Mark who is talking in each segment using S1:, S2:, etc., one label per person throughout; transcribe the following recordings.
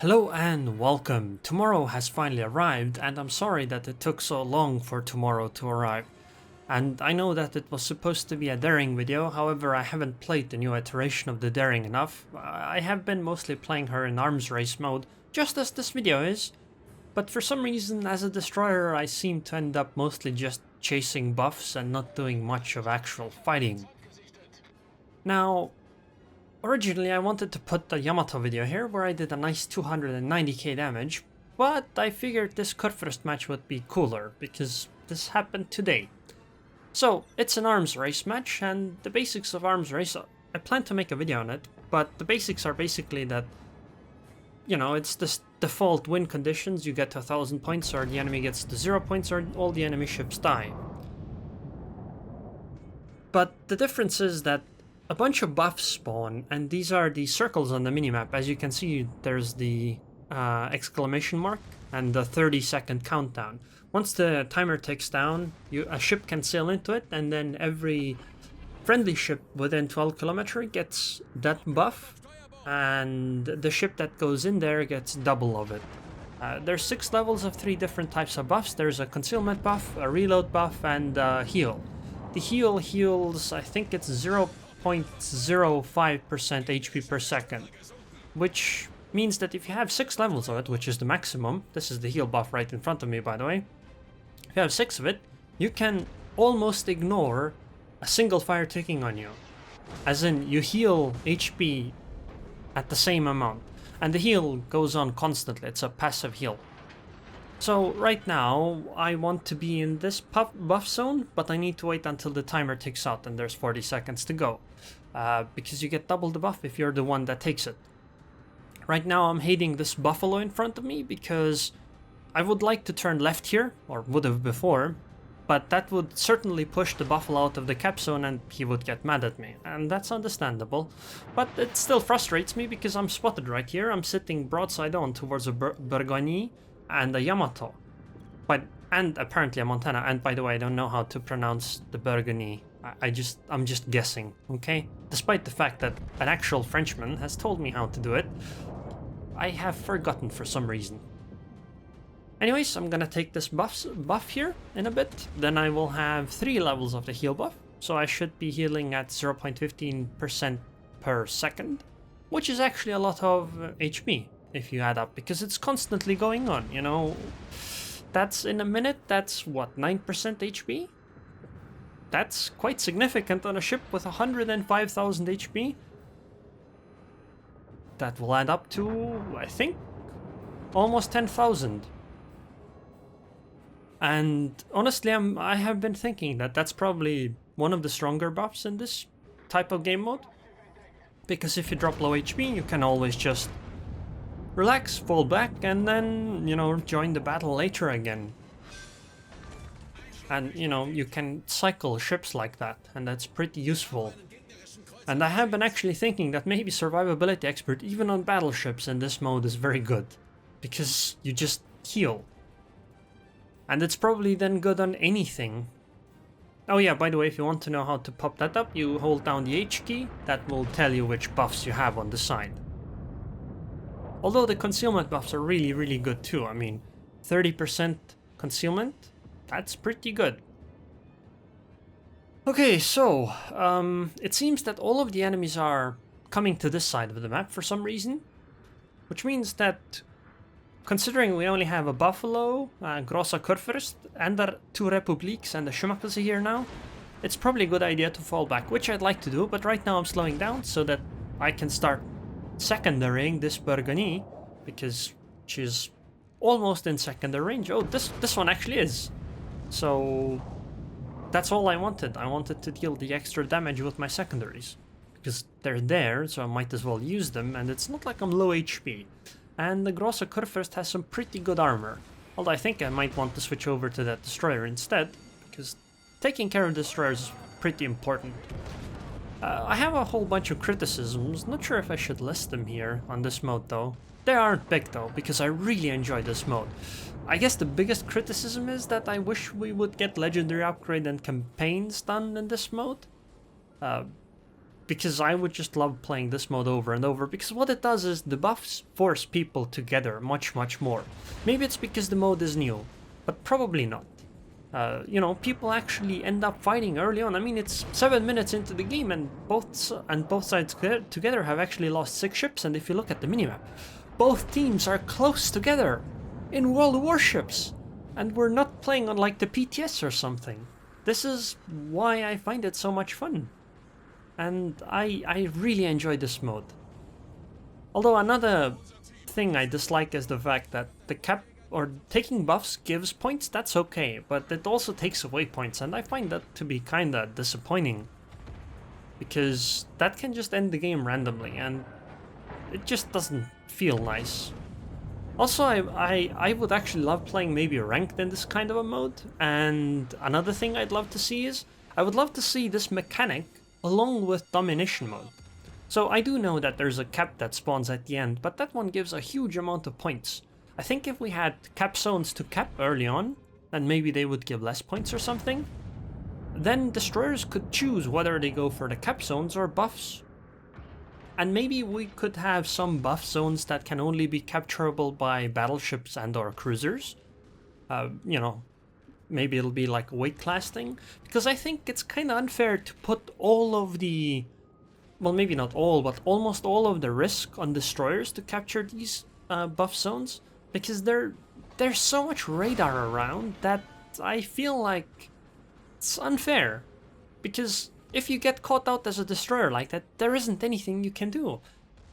S1: Hello and welcome. Tomorrow has finally arrived and I'm sorry that it took so long for tomorrow to arrive. And I know that it was supposed to be a daring video, however I haven't played the new iteration of the daring enough. I have been mostly playing her in arms race mode, just as this video is. But for some reason as a destroyer I seem to end up mostly just chasing buffs and not doing much of actual fighting. Now, originally I wanted to put the Yamato video here where I did a nice 290k damage, but I figured this Kurfürst match would be cooler because this happened today. So it's an arms race match, and the basics of arms race, I plan to make a video on it, but the basics are basically that, you know, it's this default win conditions. You get to 1000 points or the enemy gets to 0 points or all the enemy ships die. But the difference is that a bunch of buffs spawn, and these are the circles on the minimap. As you can see, there's the exclamation mark and the 30-second countdown. Once the timer ticks down, a ship can sail into it, and then every friendly ship within 12 kilometers gets that buff, and the ship that goes in there gets double of it. There's 6 levels of 3 different types of buffs. There's a concealment buff, a reload buff, and a heal. The heal heals, I think it's 0.05% HP per second, which means that if you have 6 levels of it, which is the maximum, this is the heal buff right in front of me by the way, if you have 6 of it, you can almost ignore a single fire ticking on you. As in, you heal HP at the same amount, and the heal goes on constantly, it's a passive heal. So right now, I want to be in this buff zone, but I need to wait until the timer ticks out and there's 40 seconds to go. Because you get double the buff if you're the one that takes it. Right now I'm hating this buffalo in front of me because I would like to turn left here, or would have before, but that would certainly push the buffalo out of the cap zone and he would get mad at me, and that's understandable. But it still frustrates me because I'm spotted right here. I'm sitting broadside on towards a Burgundy and a Yamato, and apparently a Montana. And by the way, I don't know how to pronounce the Burgundy. I'm just guessing, okay? Despite the fact that an actual Frenchman has told me how to do it, I have forgotten for some reason. Anyways, I'm gonna take this buff here in a bit. Then I will have 3 levels of the heal buff, so I should be healing at 0.15% per second, which is actually a lot of HP if you add up, because it's constantly going on, you know. That's in a minute, that's what, 9% HP? That's quite significant on a ship with 105,000 HP. That will add up to, I think, almost 10,000. And honestly, I have been thinking that that's probably one of the stronger buffs in this type of game mode. Because if you drop low HP, you can always just relax, fall back, and then, you know, join the battle later again. And, you know, you can cycle ships like that, and that's pretty useful. And I have been actually thinking that maybe survivability expert, even on battleships in this mode, is very good. Because you just heal. And it's probably then good on anything. Oh yeah, by the way, if you want to know how to pop that up, you hold down the H key. That will tell you which buffs you have on the side. Although the concealment buffs are really, really good too. I mean, 30% concealment, that's pretty good. Okay, so, it seems that all of the enemies are coming to this side of the map for some reason. Which means that, considering we only have a Buffalo, Grosser Kurfürst, and the 2 Republiks and the Schmuckelse here now, it's probably a good idea to fall back, which I'd like to do, but right now I'm slowing down so that I can start secondarying this Burgundy, because she's almost in secondary range. Oh, this one actually is. So that's all I wanted. I wanted to deal the extra damage with my secondaries, because they're there, so I might as well use them, and it's not like I'm low HP. And the Grosser Kurfürst has some pretty good armor, although I think I might want to switch over to that destroyer instead, because taking care of destroyers is pretty important. I have a whole bunch of criticisms, not sure if I should list them here on this mode though. They aren't big though, because I really enjoy this mode. I guess the biggest criticism is that I wish we would get legendary upgrade and campaigns done in this mode. because I would just love playing this mode over and over, because what it does is the buffs force people together much more. Maybe it's because the mode is new, but probably not. You know, people actually end up fighting early on. I mean, it's 7 minutes into the game, and both sides together have actually lost 6 ships. And if you look at the minimap, both teams are close together in World Warships, and we're not playing on like the PTS or something. This is why I find it so much fun, and I really enjoy this mode. Although another thing I dislike is the fact that the cap or taking buffs gives points. That's okay, but it also takes away points, and I find that to be kinda disappointing, because that can just end the game randomly, and it just doesn't feel nice. Also, I would actually love playing maybe ranked in this kind of a mode, and another thing I'd love to see is, I would love to see this mechanic along with domination mode. So I do know that there's a cap that spawns at the end, but that one gives a huge amount of points. I think if we had cap zones to cap early on, then maybe they would give less points or something. Then destroyers could choose whether they go for the cap zones or buffs. And maybe we could have some buff zones that can only be capturable by battleships and or cruisers. You know, maybe it'll be like a weight class thing. Because I think it's kind of unfair to put all of the... well, maybe not all, but almost all of the risk on destroyers to capture these buff zones. Because there's so much radar around that I feel like it's unfair. Because if you get caught out as a destroyer like that, there isn't anything you can do.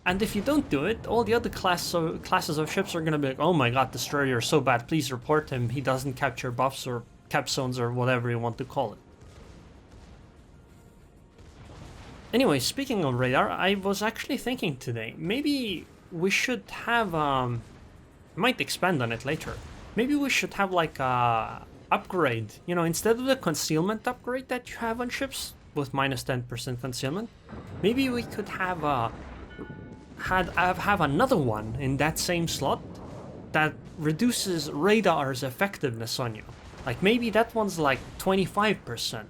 S1: And if you don't do it, all the other classes of ships are gonna be like, oh my god, destroyer, you're so bad, please report him, he doesn't capture buffs or cap zones or whatever you want to call it. Anyway, speaking of radar, I was actually thinking today, maybe we should have, I might expand on it later, maybe we should have like a upgrade, you know, instead of the concealment upgrade that you have on ships with minus 10% concealment, maybe we could have have another one in that same slot that reduces radar's effectiveness on you. Like maybe that one's like 25%.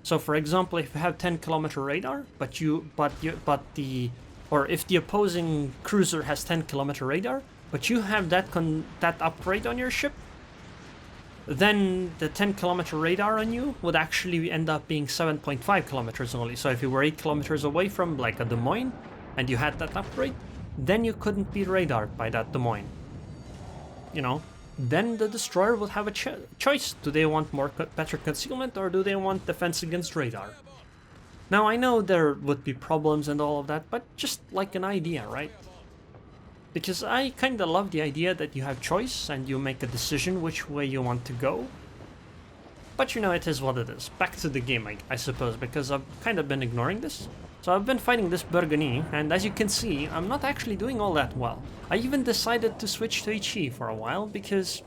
S1: So for example, if you have 10-kilometer radar, if the opposing cruiser has 10-kilometer radar, but you have that upgrade on your ship, then the 10-kilometer radar on you would actually end up being 7.5 kilometers only. So if you were 8 kilometers away from like a Des Moines and you had that upgrade, then you couldn't be radared by that Des Moines. You know, then the destroyer would have a choice. Do they want better concealment, or do they want defense against radar? Now I know there would be problems and all of that, but just like an idea, right? Because I kinda love the idea that you have choice and you make a decision which way you want to go. But you know, it is what it is. Back to the game, I suppose, because I've kind of been ignoring this. So I've been fighting this Burgundy, and as you can see, I'm not actually doing all that well. I even decided to switch to HE for a while because,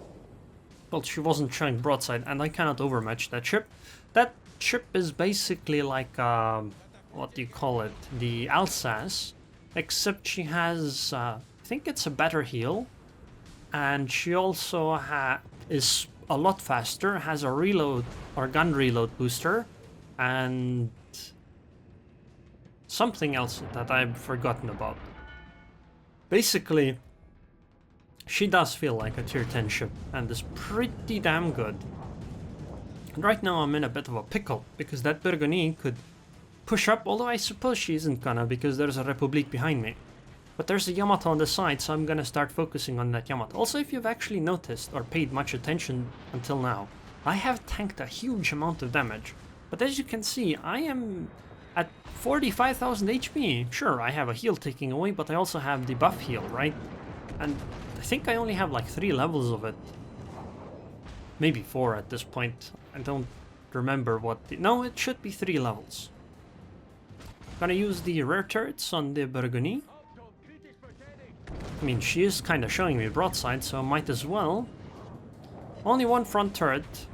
S1: well, she wasn't showing broadside, and I cannot overmatch that ship. That ship is basically like, what do you call it? The Alsace, except she has, I think it's a better heal, and she also is a lot faster, has a reload or gun reload booster, and something else that I've forgotten about. Basically, she does feel like a tier 10 ship and is pretty damn good. And right now I'm in a bit of a pickle because that Burgundy could push up, although I suppose she isn't gonna because there's a Republic behind me. But there's a Yamato on the side, so I'm gonna start focusing on that Yamato. Also, if you've actually noticed or paid much attention until now, I have tanked a huge amount of damage. But as you can see, I am at 45,000 HP. Sure, I have a heal taking away, but I also have the buff heal, right? And I think I only have like 3 levels of it. Maybe 4 at this point. I don't remember what no, it should be 3 levels. Gonna use the rear turrets on the Burgundy. I mean, she is kind of showing me broadside, so I might as well. Only one front turret.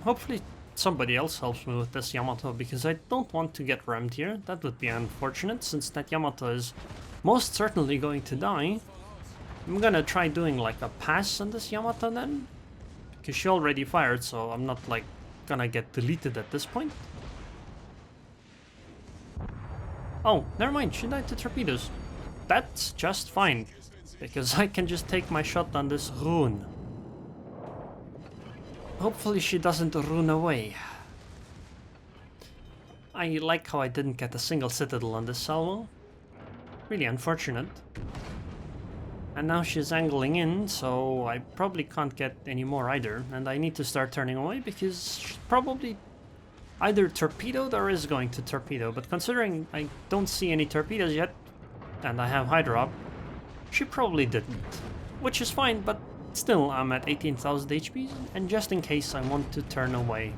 S1: Hopefully somebody else helps me with this Yamato, because I don't want to get rammed here. That would be unfortunate, since that Yamato is most certainly going to die. I'm gonna try doing like a pass on this Yamato then, because she already fired, so I'm not like gonna get deleted at this point. Oh, never mind, she died to torpedoes. That's just fine, because I can just take my shot on this Aerroon. Hopefully she doesn't run away. I like how I didn't get a single citadel on this salvo. Really unfortunate. And now she's angling in, so I probably can't get any more either. And I need to start turning away because she's probably either torpedoed or is going to torpedo. But considering I don't see any torpedoes yet, and I have Hydra up, she probably didn't. Which is fine, but still I'm at 18,000 HP, and just in case I want to turn away.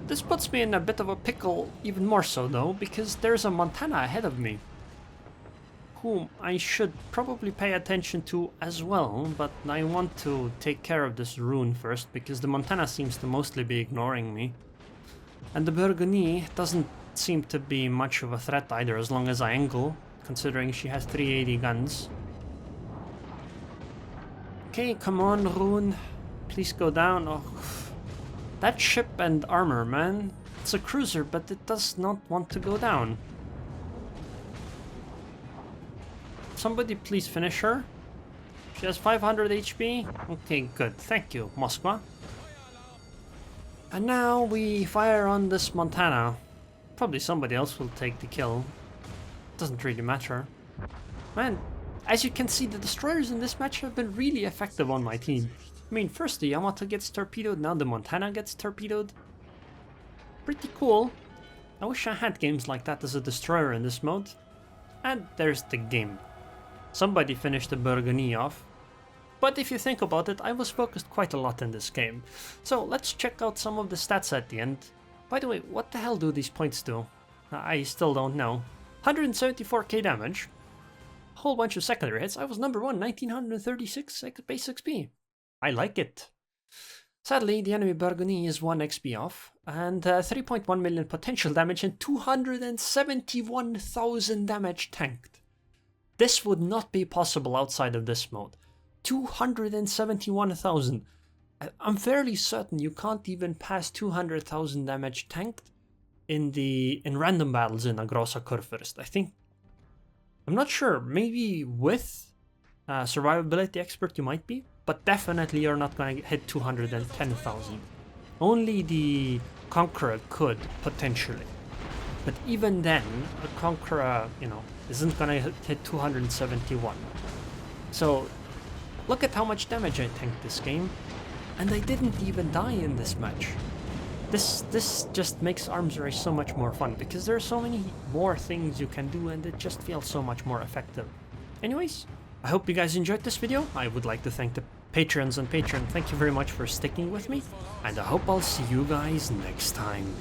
S1: This puts me in a bit of a pickle, even more so though, because there's a Montana ahead of me, whom I should probably pay attention to as well, but I want to take care of this Aerroon first, because the Montana seems to mostly be ignoring me. And the Burgundy doesn't seem to be much of a threat either, as long as I angle, considering she has 380 guns. Okay, come on, Aerroon, please go down. Oh. That ship and armor, man. It's a cruiser, but it does not want to go down. Somebody please finish her. She has 500 HP. Okay, good. Thank you, Moskva. And now we fire on this Montana. Probably somebody else will take the kill. Doesn't really matter. Man, as you can see, the destroyers in this match have been really effective on my team. I mean, first the Yamato gets torpedoed, now the Montana gets torpedoed. Pretty cool. I wish I had games like that as a destroyer in this mode. And there's the game. Somebody finished the Burgundy off. But if you think about it, I was focused quite a lot in this game. So let's check out some of the stats at the end. By the way, what the hell do these points do? I still don't know. 174k damage. A whole bunch of secondary hits. I was number 1, 1936 base XP. I like it. Sadly, the enemy Burgundy is 1 XP off, and 3.1 million potential damage and 271,000 damage tanked. This would not be possible outside of this mode. 271,000. I'm fairly certain you can't even pass 200,000 damage tanked in random battles in a Grosser Kurfürst. I think, I'm not sure, maybe with survivability expert you might be, but definitely you're not going to hit 210,000. Only the Conqueror could, potentially. But even then, a Conqueror, isn't going to hit 271. So, look at how much damage I tanked this game, and I didn't even die in this match. This just makes Arms Race so much more fun, because there are so many more things you can do, and it just feels so much more effective. Anyways, I hope you guys enjoyed this video. I would like to thank the patrons on Patreon. Thank you very much for sticking with me, and I hope I'll see you guys next time.